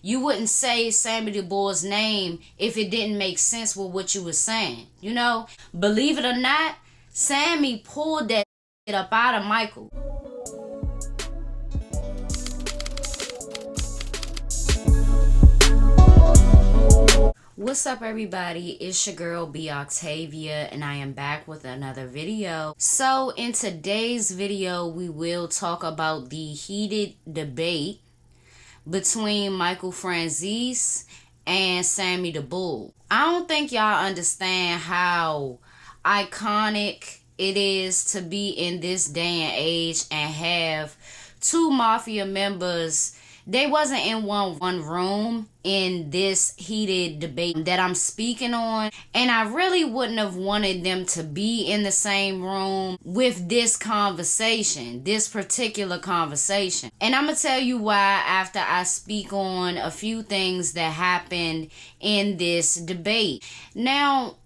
You wouldn't say Sammy the Bull's name if it didn't make sense with what you were saying. You know, believe it or not, Sammy pulled that up out of Michael. What's up, everybody? It's your girl B Octavia, and I am back with another video. So in today's video, we will talk about the heated debate between Michael Franzese and Sammy the Bull. I don't think y'all understand how iconic it is to be in this day and age and have two mafia members. They wasn't in one room in this heated debate that I'm speaking on. And I really wouldn't have wanted them to be in the same room with this conversation, this particular conversation. And I'm going to tell you why after I speak on a few things that happened in this debate. Now,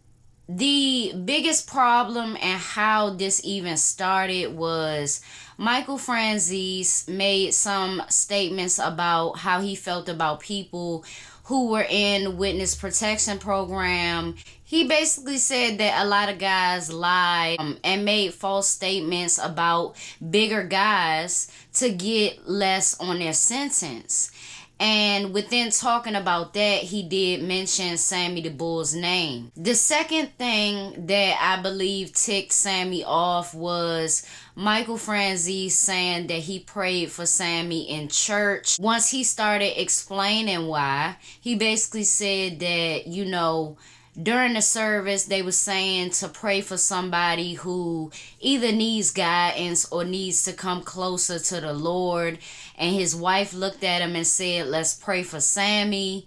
the biggest problem and how this even started was Michael Franzese made some statements about how he felt about people who were in witness protection program. He basically said that a lot of guys lied and made false statements about bigger guys to get less on their sentence. And within talking about that, he did mention Sammy the Bull's name. The second thing that I believe ticked Sammy off was Michael Franzese saying that he prayed for Sammy in church. Once he started explaining why, he basically said that, you know, during the service, they were saying to pray for somebody who either needs guidance or needs to come closer to the Lord. And his wife looked at him and said, let's pray for Sammy.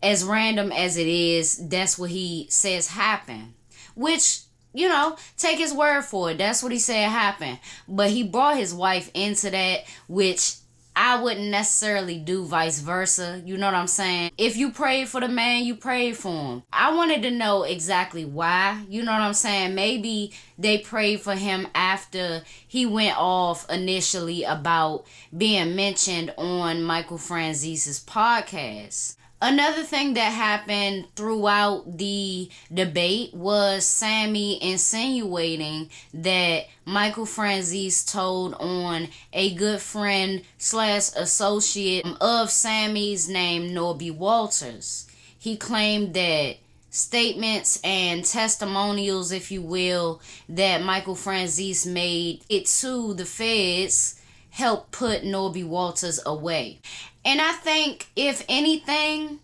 As random as it is, that's what he says happened. Which, you know, take his word for it. That's what he said happened. But he brought his wife into that, which I wouldn't necessarily do vice versa. You know what I'm saying? If you prayed for the man, you prayed for him. I wanted to know exactly why. You know what I'm saying? Maybe they prayed for him after he went off initially about being mentioned on Michael Franzese's podcast. Another thing that happened throughout the debate was Sammy insinuating that Michael Franzese told on a good friend / associate of Sammy's named Norby Walters. He claimed that statements and testimonials, if you will, that Michael Franzese made it to the feds helped put Norby Walters away. And I think, if anything,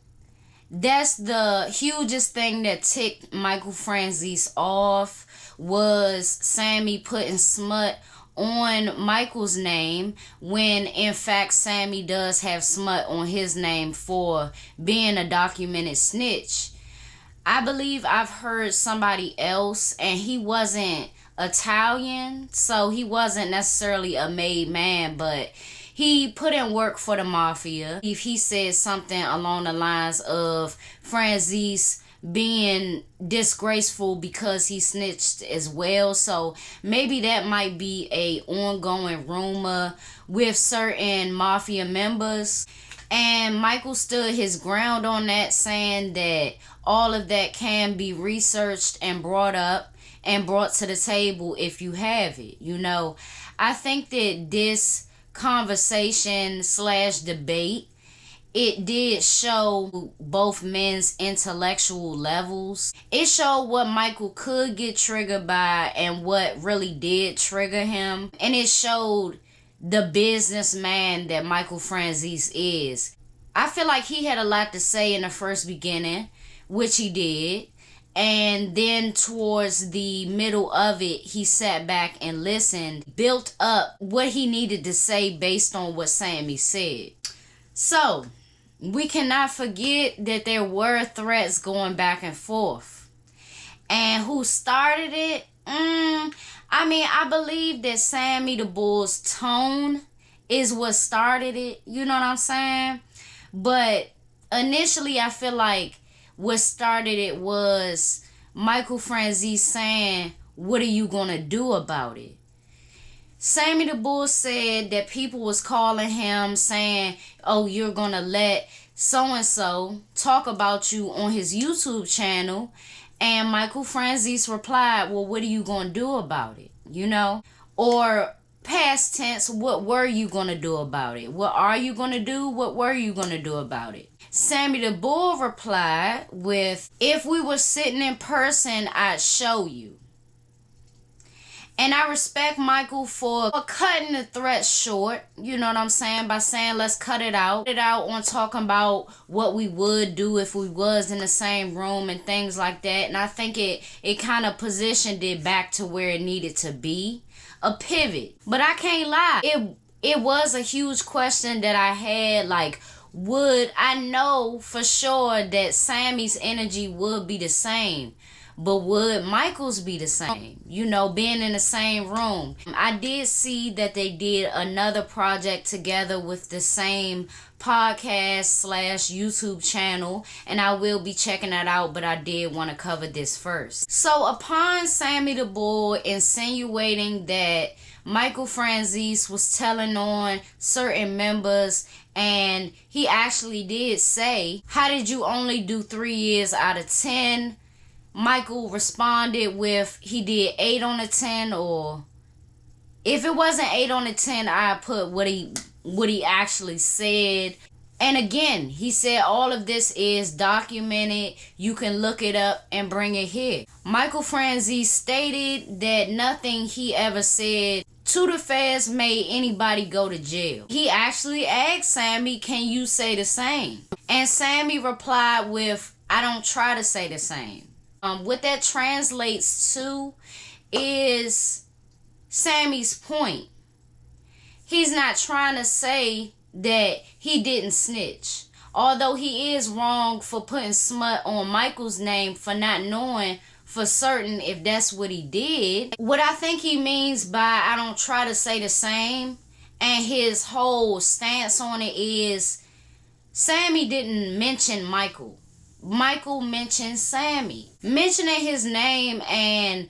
that's the hugest thing that ticked Michael Franzese off, was Sammy putting smut on Michael's name when in fact Sammy does have smut on his name for being a documented snitch. I believe I've heard somebody else, and he wasn't Italian, so he wasn't necessarily a made man, but he put in work for the mafia. If he said something along the lines of Franzese being disgraceful because he snitched as well. So maybe that might be a ongoing rumor with certain mafia members. And Michael stood his ground on that, saying that all of that can be researched and brought up and brought to the table if you have it. You know, I think that this conversation / debate, it did show both men's intellectual levels. It showed what Michael could get triggered by and what really did trigger him. And it showed the businessman that Michael Franzese is. I feel like he had a lot to say in the first beginning, which he did. And then towards the middle of it, he sat back and listened, built up what he needed to say based on what Sammy said. So, we cannot forget that there were threats going back and forth. And who started it? I believe that Sammy the Bull's tone is what started it. You know what I'm saying? But initially, I feel like what started it was Michael Franzese saying, what are you gonna do about it? Sammy the Bull said that people was calling him saying, oh, you're gonna let so-and-so talk about you on his YouTube channel. And Michael Franzese replied, well, what are you going to do about it? You know? Or past tense, what were you going to do about it? What are you going to do? What were you going to do about it? Sammy the Bull replied with, if we were sitting in person, I'd show you. And I respect Michael for cutting the threat short, you know what I'm saying, by saying let's cut it out. On talking about what we would do if we was in the same room and things like that. And I think it kind of positioned it back to where it needed to be. A pivot. But I can't lie. It was a huge question that I had, like, would I know for sure that Sammy's energy would be the same? But would Michael's be the same? You know, being in the same room. I did see that they did another project together with the same podcast / YouTube channel. And I will be checking that out, but I did want to cover this first. So upon Sammy the Bull insinuating that Michael Franzese was telling on certain members, and he actually did say, how did you only do 3 years out of 10? Michael responded with, he did 8 on the 10, or if it wasn't 8 on the 10, I put what he actually said. And again, he said all of this is documented. You can look it up and bring it here. Michael Franzese stated that nothing he ever said to the feds made anybody go to jail. He actually asked Sammy, can you say the same? And Sammy replied with, I don't try to say the same. What that translates to is Sammy's point. He's not trying to say that he didn't snitch. Although he is wrong for putting smut on Michael's name for not knowing for certain if that's what he did. What I think he means by I don't try to say the same, and his whole stance on it is Sammy didn't mention Michael. Michael mentioned Sammy. Mentioning his name and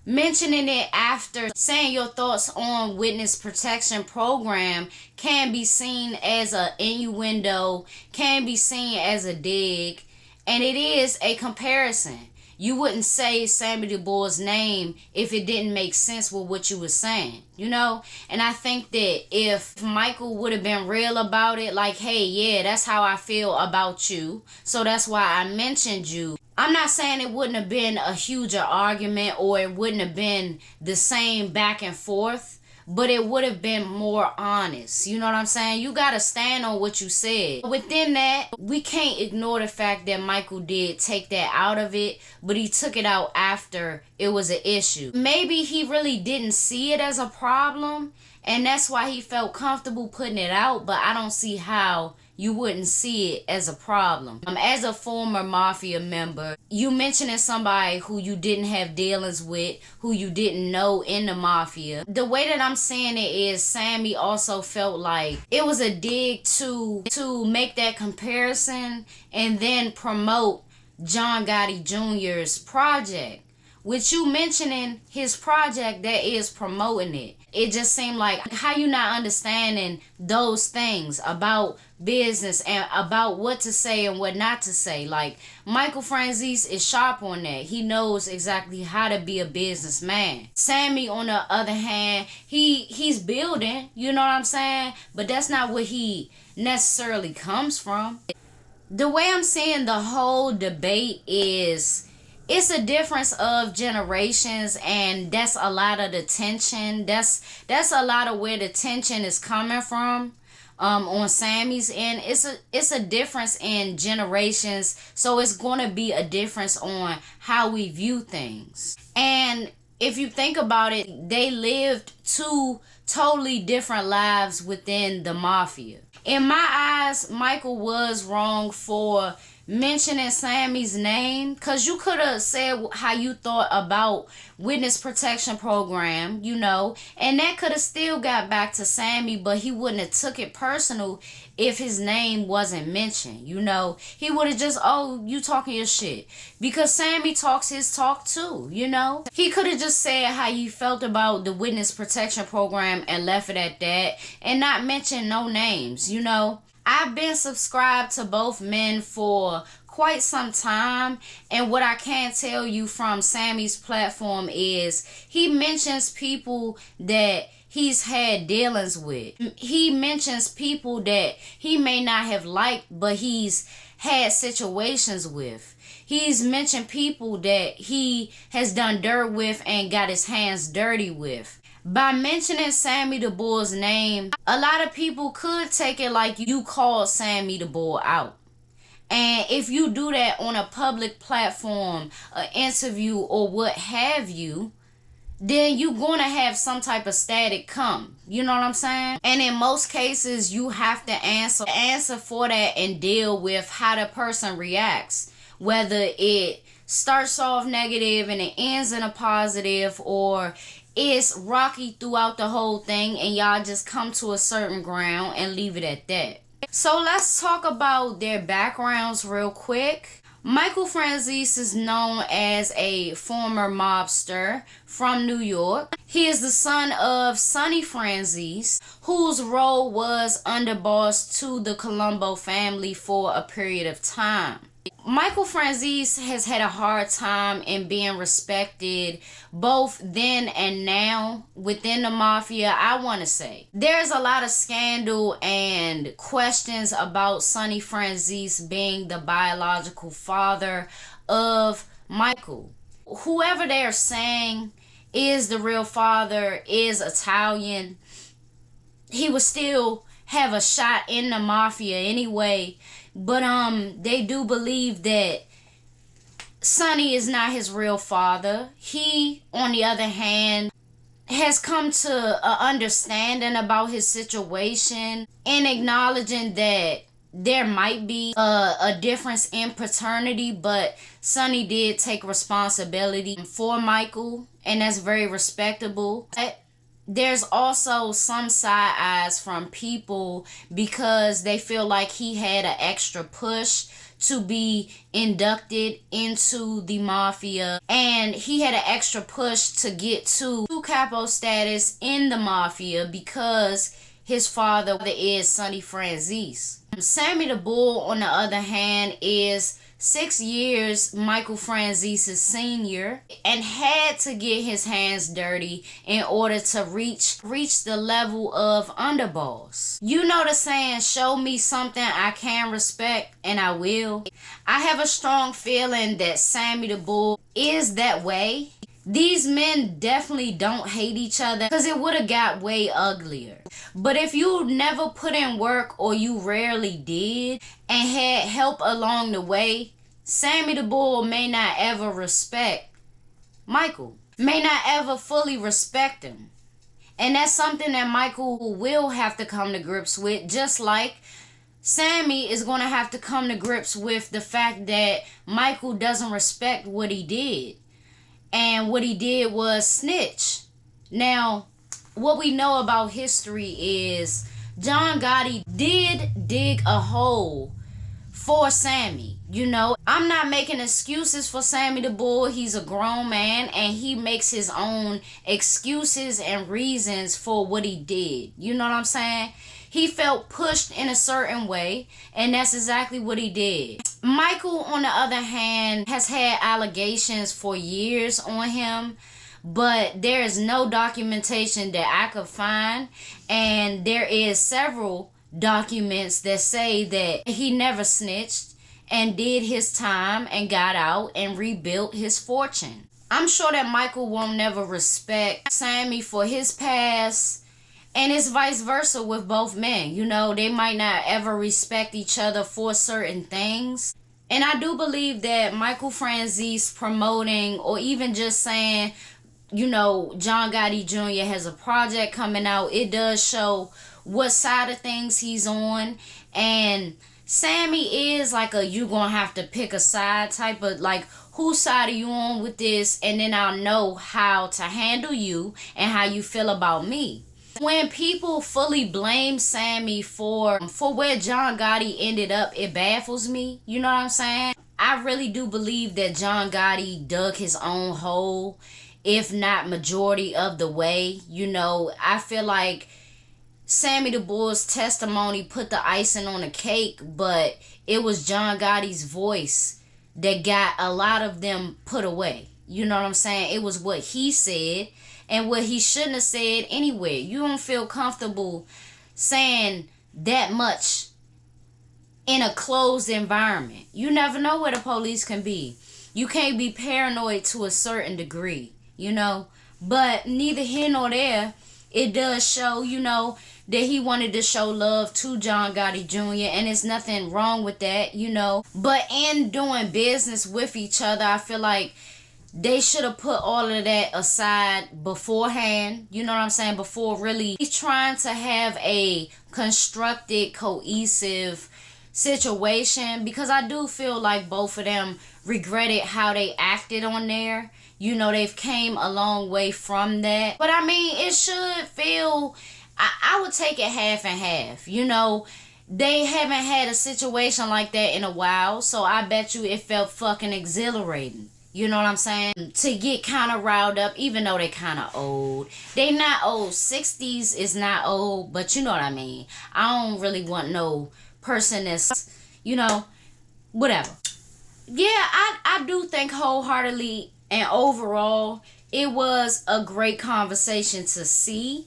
mentioning it after saying your thoughts on witness protection program can be seen as an innuendo, can be seen as a dig, and it is a comparison. You wouldn't say Sammy the Bull's name if it didn't make sense with what you were saying, you know? And I think that if Michael would have been real about it, like, hey, yeah, that's how I feel about you, so that's why I mentioned you. I'm not saying it wouldn't have been a huger argument or it wouldn't have been the same back and forth, but it would have been more honest. You know what I'm saying? You got to stand on what you said. Within that, we can't ignore the fact that Michael did take that out of it, but he took it out after it was an issue. Maybe he really didn't see it as a problem, and that's why he felt comfortable putting it out, but I don't see how you wouldn't see it as a problem. As a former mafia member, you mentioning somebody who you didn't have dealings with, who you didn't know in the mafia. The way that I'm saying it is Sammy also felt like it was a dig to make that comparison and then promote John Gotti Jr.'s project. With you mentioning his project, that is promoting it. It just seemed like, how you not understanding those things about business and about what to say and what not to say. Like, Michael Franzese is sharp on that. He knows exactly how to be a businessman. Sammy, on the other hand, he's building, you know what I'm saying? But that's not what he necessarily comes from. The way I'm seeing the whole debate is, it's a difference of generations, and that's a lot of the tension. That's a lot of where the tension is coming from. On Sammy's end, it's a difference in generations, so it's going to be a difference on how we view things. And if you think about it, they lived 2 totally different lives within the mafia. In my eyes, Michael was wrong for mentioning Sammy's name, because you could have said how you thought about witness protection program, you know, and that could have still got back to Sammy, but he wouldn't have took it personal if his name wasn't mentioned, you know. He would have just, oh, you talking your shit, because Sammy talks his talk too, you know. He could have just said how he felt about the witness protection program and left it at that and not mention no names, you know. I've been subscribed to both men for quite some time, and what I can tell you from Sammy's platform is he mentions people that he's had dealings with. He mentions people that he may not have liked, but he's had situations with. He's mentioned people that he has done dirt with and got his hands dirty with. By mentioning Sammy the Bull's name, a lot of people could take it like you called Sammy the Bull out. And if you do that on a public platform, an interview, or what have you, then you're going to have some type of static come. You know what I'm saying? And in most cases, you have to answer for that and deal with how the person reacts. Whether it starts off negative and it ends in a positive, or it's rocky throughout the whole thing and y'all just come to a certain ground and leave it at that. So let's talk about their backgrounds real quick. Michael Franzese is known as a former mobster from New York. He is the son of Sonny Franzese, whose role was underboss to the Colombo family for a period of time. Michael Franzese has had a hard time in being respected both then and now within the mafia, I want to say. There's a lot of scandal and questions about Sonny Franzese being the biological father of Michael. Whoever they're saying is the real father is Italian, he would still have a shot in the mafia anyway. But they do believe that Sonny is not his real father. He, on the other hand, has come to an understanding about his situation and acknowledging that there might be a difference in paternity, but Sonny did take responsibility for Michael, and that's very respectable. There's also some side eyes from people because they feel like he had an extra push to be inducted into the mafia, and he had an extra push to get to capo status in the mafia because his father is Sonny Franzese. Sammy the Bull, on the other hand, is 6 years Michael Franzese's senior and had to get his hands dirty in order to reach the level of underboss. You know the saying, show me something I can respect and I will. I have a strong feeling that Sammy the Bull is that way. These men definitely don't hate each other because it would have got way uglier. But if you never put in work or you rarely did and had help along the way, Sammy the Bull may not ever respect Michael. May not ever fully respect him. And that's something that Michael will have to come to grips with, just like Sammy is going to have to come to grips with the fact that Michael doesn't respect what he did. And what he did was snitch. Now, what we know about history is John Gotti did dig a hole for Sammy. You know, I'm not making excuses for Sammy the Bull. He's a grown man and he makes his own excuses and reasons for what he did. You know what I'm saying? He felt pushed in a certain way, and that's exactly what he did. Michael, on the other hand, has had allegations for years on him, but there is no documentation that I could find, and there is several documents that say that he never snitched and did his time and got out and rebuilt his fortune. I'm sure that Michael won't never respect Sammy for his past, and it's vice versa with both men. You know, they might not ever respect each other for certain things. And I do believe that Michael Franzese promoting, or even just saying, you know, John Gotti Jr. has a project coming out, it does show what side of things he's on. And Sammy is like a you gonna have to pick a side type of, like, whose side are you on with this, and then I'll know how to handle you and how you feel about me. When people fully blame Sammy for where John Gotti ended up, it baffles me. You know what I'm saying? I really do believe that John Gotti dug his own hole, if not majority of the way. You know, I feel like Sammy the Bull's testimony put the icing on the cake, but it was John Gotti's voice that got a lot of them put away. You know what I'm saying? It was what he said and what he shouldn't have said anyway. You don't feel comfortable saying that much in a closed environment. You never know where the police can be. You can't be paranoid to a certain degree, you know. But neither here nor there, it does show, you know, that he wanted to show love to John Gotti Jr. and there's nothing wrong with that, you know. But in doing business with each other, I feel like they should have put all of that aside beforehand, you know what I'm saying, before really trying to have a constructed, cohesive situation, because I do feel like both of them regretted how they acted on there. You know, they've came a long way from that. But I mean, it should feel, I would take it half and half. You know, they haven't had a situation like that in a while, so I bet you it felt fucking exhilarating. You know what I'm saying? To get kind of riled up, even though they kind of old. They not old. 60s is not old, but you know what I mean. I don't really want no person that's, you know, whatever. Yeah, I do think wholeheartedly and overall, it was a great conversation to see.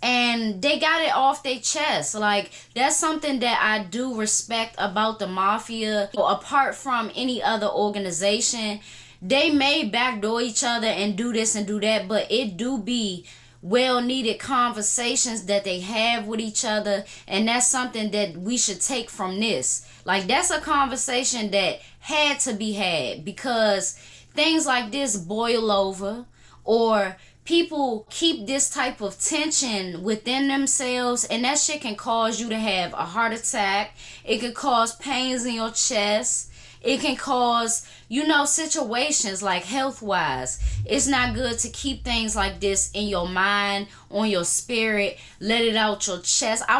And they got it off their chest. Like, that's something that I do respect about the Mafia. Apart from any other organization, they may backdoor each other and do this and do that, but it do be well-needed conversations that they have with each other, and that's something that we should take from this. Like, that's a conversation that had to be had, because things like this boil over, or people keep this type of tension within themselves, and that shit can cause you to have a heart attack. It can cause pains in your chest. It can cause, you know, situations like health-wise. It's not good to keep things like this in your mind, on your spirit. Let it out your chest. I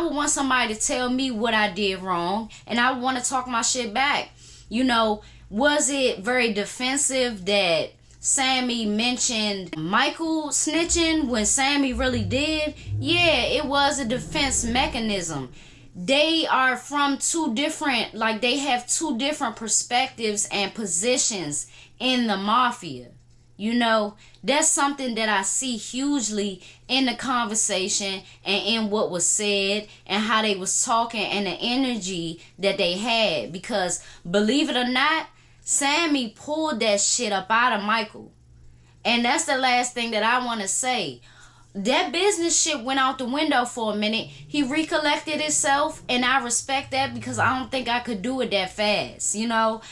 would want somebody to tell me what I did wrong, and I want to talk my shit back. You know, was it very defensive that Sammy mentioned Michael snitching when Sammy really did? Yeah, it was a defense mechanism. They are from two different, like, they have two different perspectives and positions in the Mafia. You know, that's something that I see hugely in the conversation and in what was said and how they was talking and the energy that they had. Because believe it or not, Sammy pulled that shit up out of Michael. And that's the last thing that I want to say. That business shit went out the window for a minute. He recollected himself, and I respect that, because I don't think I could do it that fast. You know,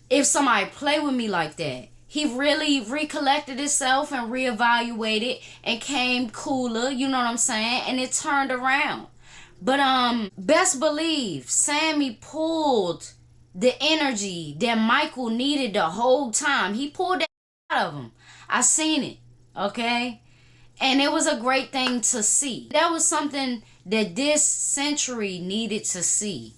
if somebody play with me like that. He really recollected himself and reevaluated and came cooler, you know what I'm saying? And it turned around. But best believe Sammy pulled the energy that Michael needed the whole time. He pulled that out of him. I seen it, okay? And it was a great thing to see. That was something that this century needed to see.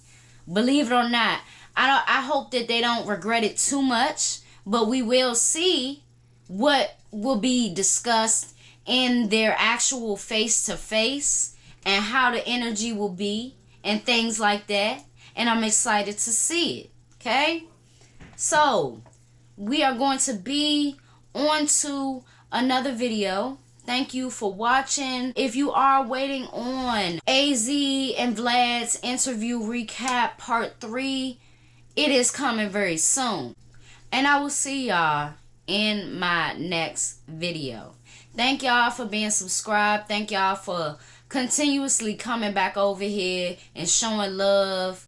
Believe it or not, I hope that they don't regret it too much, but we will see what will be discussed in their actual face-to-face and how the energy will be and things like that. And I'm excited to see it, okay? So, we are going to be on to another video. Thank you for watching. If you are waiting on AZ and Vlad's interview recap part 3, it is coming very soon. And I will see y'all in my next video. Thank y'all for being subscribed. Thank y'all for continuously coming back over here and showing love